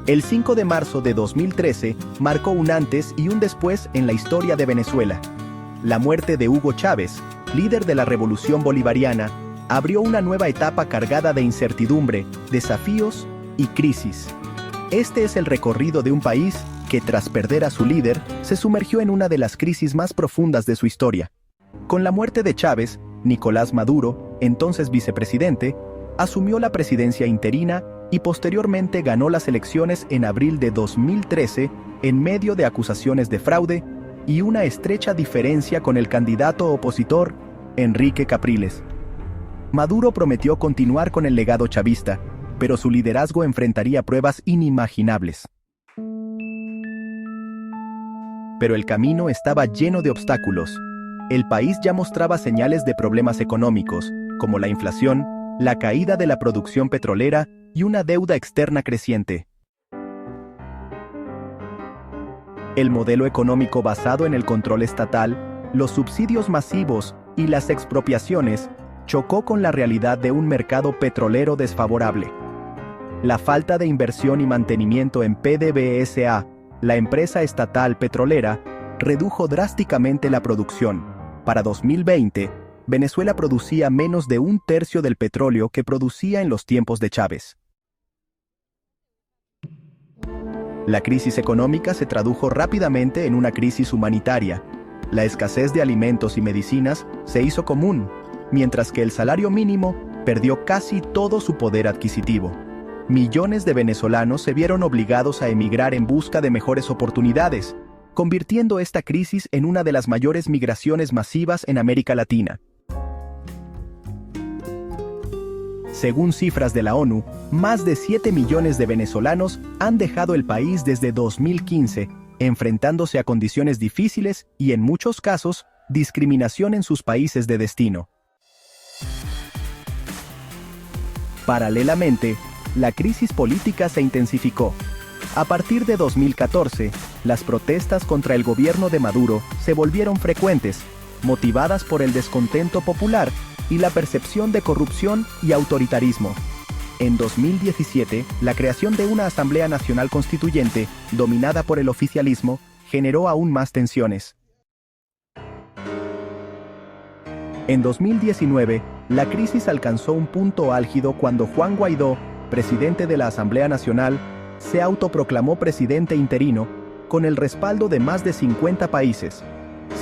El 5 de marzo de 2013 marcó un antes y un después en la historia de Venezuela. La muerte de Hugo Chávez, líder de la Revolución Bolivariana, abrió una nueva etapa cargada de incertidumbre, desafíos y crisis. Este es el recorrido de un país que, tras perder a su líder, se sumergió en una de las crisis más profundas de su historia. Con la muerte de Chávez, Nicolás Maduro, entonces vicepresidente, asumió la presidencia interina y posteriormente ganó las elecciones en abril de 2013 en medio de acusaciones de fraude y una estrecha diferencia con el candidato opositor, Enrique Capriles. Maduro prometió continuar con el legado chavista, pero su liderazgo enfrentaría pruebas inimaginables. Pero el camino estaba lleno de obstáculos. El país ya mostraba señales de problemas económicos, como la inflación, la caída de la producción petrolera y una deuda externa creciente. El modelo económico basado en el control estatal, los subsidios masivos y las expropiaciones chocó con la realidad de un mercado petrolero desfavorable. La falta de inversión y mantenimiento en PDVSA, la empresa estatal petrolera, redujo drásticamente la producción. Para 2020, Venezuela producía menos de un tercio del petróleo que producía en los tiempos de Chávez. La crisis económica se tradujo rápidamente en una crisis humanitaria. La escasez de alimentos y medicinas se hizo común, mientras que el salario mínimo perdió casi todo su poder adquisitivo. Millones de venezolanos se vieron obligados a emigrar en busca de mejores oportunidades, convirtiendo esta crisis en una de las mayores migraciones masivas en América Latina. Según cifras de la ONU, más de 7 millones de venezolanos han dejado el país desde 2015, enfrentándose a condiciones difíciles y, en muchos casos, discriminación en sus países de destino. Paralelamente, la crisis política se intensificó. A partir de 2014, las protestas contra el gobierno de Maduro se volvieron frecuentes, motivadas por el descontento popular y la percepción de corrupción y autoritarismo. En 2017, la creación de una Asamblea Nacional Constituyente, dominada por el oficialismo, generó aún más tensiones. En 2019, la crisis alcanzó un punto álgido cuando Juan Guaidó, presidente de la Asamblea Nacional, se autoproclamó presidente interino, con el respaldo de más de 50 países.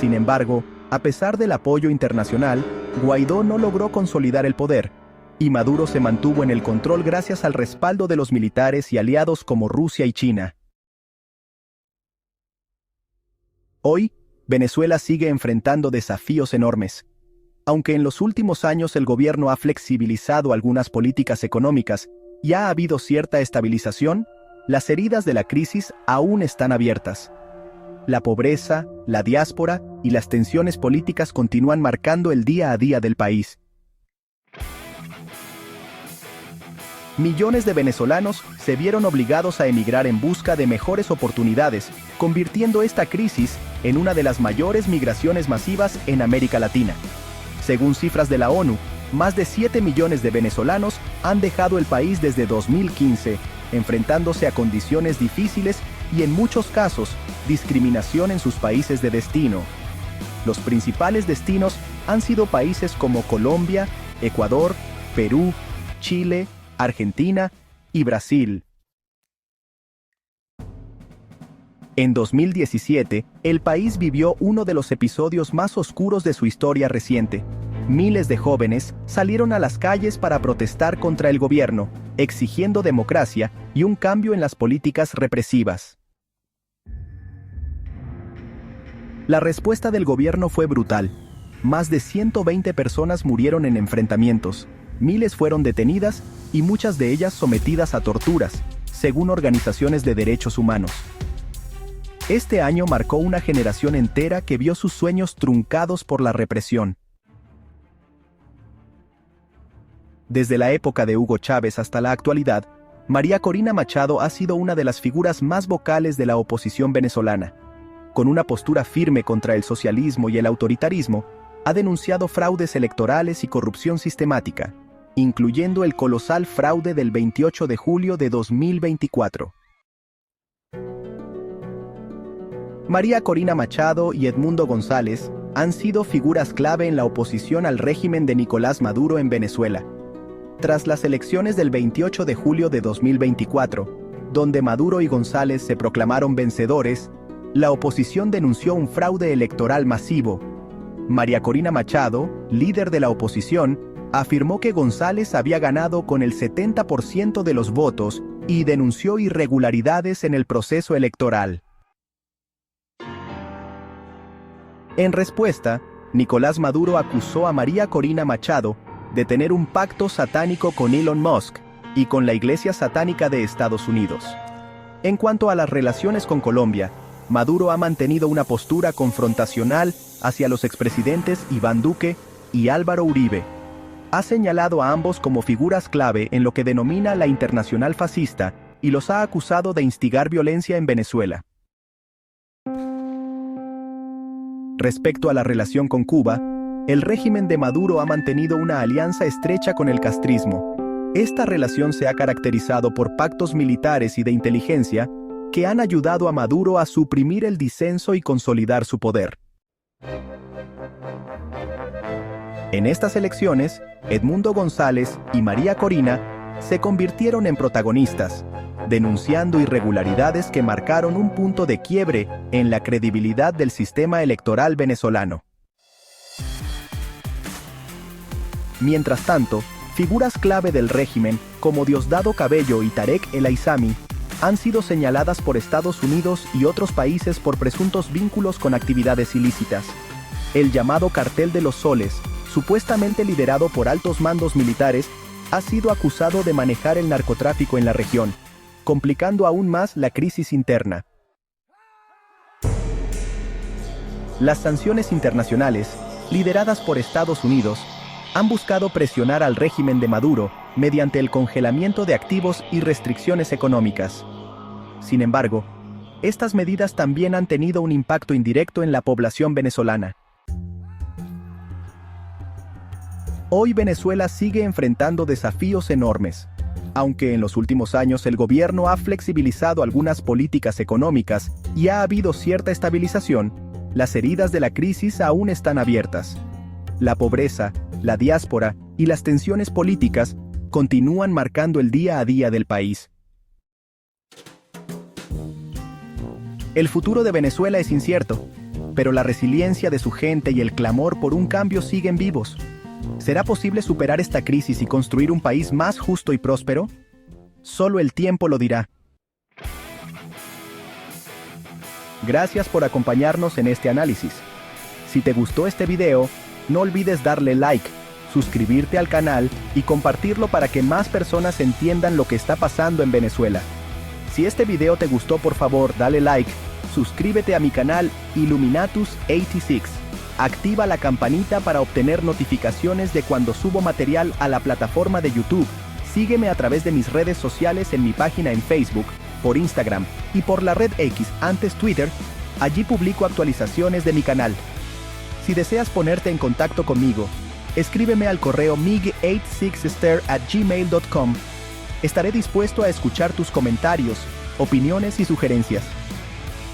Sin embargo, a pesar del apoyo internacional, Guaidó no logró consolidar el poder, y Maduro se mantuvo en el control gracias al respaldo de los militares y aliados como Rusia y China. Hoy, Venezuela sigue enfrentando desafíos enormes. Aunque en los últimos años el gobierno ha flexibilizado algunas políticas económicas y ha habido cierta estabilización, las heridas de la crisis aún están abiertas. La pobreza, la diáspora y las tensiones políticas continúan marcando el día a día del país. Millones de venezolanos se vieron obligados a emigrar en busca de mejores oportunidades, convirtiendo esta crisis en una de las mayores migraciones masivas en América Latina. Según cifras de la ONU, más de 7 millones de venezolanos han dejado el país desde 2015, enfrentándose a condiciones difíciles y, en muchos casos, discriminación en sus países de destino. Los principales destinos han sido países como Colombia, Ecuador, Perú, Chile, Argentina y Brasil. En 2017, el país vivió uno de los episodios más oscuros de su historia reciente. Miles de jóvenes salieron a las calles para protestar contra el gobierno, exigiendo democracia y un cambio en las políticas represivas. La respuesta del gobierno fue brutal. Más de 120 personas murieron en enfrentamientos, miles fueron detenidas y muchas de ellas sometidas a torturas, según organizaciones de derechos humanos. Este año marcó una generación entera que vio sus sueños truncados por la represión. Desde la época de Hugo Chávez hasta la actualidad, María Corina Machado ha sido una de las figuras más vocales de la oposición venezolana. Con una postura firme contra el socialismo y el autoritarismo, ha denunciado fraudes electorales y corrupción sistemática, incluyendo el colosal fraude del 28 de julio de 2024. María Corina Machado y Edmundo González han sido figuras clave en la oposición al régimen de Nicolás Maduro en Venezuela. Tras las elecciones del 28 de julio de 2024, donde Maduro y González se proclamaron vencedores, la oposición denunció un fraude electoral masivo. María Corina Machado, líder de la oposición, afirmó que González había ganado con el 70% de los votos y denunció irregularidades en el proceso electoral. En respuesta, Nicolás Maduro acusó a María Corina Machado de tener un pacto satánico con Elon Musk y con la Iglesia Satánica de Estados Unidos. En cuanto a las relaciones con Colombia, Maduro ha mantenido una postura confrontacional hacia los expresidentes Iván Duque y Álvaro Uribe. Ha señalado a ambos como figuras clave en lo que denomina la internacional fascista y los ha acusado de instigar violencia en Venezuela. Respecto a la relación con Cuba, el régimen de Maduro ha mantenido una alianza estrecha con el castrismo. Esta relación se ha caracterizado por pactos militares y de inteligencia que han ayudado a Maduro a suprimir el disenso y consolidar su poder. En estas elecciones, Edmundo González y María Corina se convirtieron en protagonistas, denunciando irregularidades que marcaron un punto de quiebre en la credibilidad del sistema electoral venezolano. Mientras tanto, figuras clave del régimen, como Diosdado Cabello y Tarek El Aissami, han sido señaladas por Estados Unidos y otros países por presuntos vínculos con actividades ilícitas. El llamado Cartel de los Soles, supuestamente liderado por altos mandos militares, ha sido acusado de manejar el narcotráfico en la región, complicando aún más la crisis interna. Las sanciones internacionales, lideradas por Estados Unidos, han buscado presionar al régimen de Maduro mediante el congelamiento de activos y restricciones económicas. Sin embargo, estas medidas también han tenido un impacto indirecto en la población venezolana. Hoy Venezuela sigue enfrentando desafíos enormes. Aunque en los últimos años el gobierno ha flexibilizado algunas políticas económicas y ha habido cierta estabilización, las heridas de la crisis aún están abiertas. La pobreza, la diáspora y las tensiones políticas continúan marcando el día a día del país. El futuro de Venezuela es incierto, pero la resiliencia de su gente y el clamor por un cambio siguen vivos. ¿Será posible superar esta crisis y construir un país más justo y próspero? Solo el tiempo lo dirá. Gracias por acompañarnos en este análisis. Si te gustó este video, no olvides darle like, suscribirte al canal y compartirlo para que más personas entiendan lo que está pasando en Venezuela. Si este video te gustó, por favor, dale like, suscríbete a mi canal Illuminatus86. Activa la campanita para obtener notificaciones de cuando subo material a la plataforma de YouTube. Sígueme a través de mis redes sociales en mi página en Facebook, por Instagram y por la red X, antes Twitter. Allí publico actualizaciones de mi canal. Si deseas ponerte en contacto conmigo, escríbeme al correo mig86ster@gmail.com. Estaré dispuesto a escuchar tus comentarios, opiniones y sugerencias.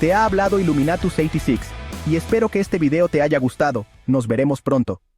Te ha hablado Illuminatus86. Y espero que este video te haya gustado. Nos veremos pronto.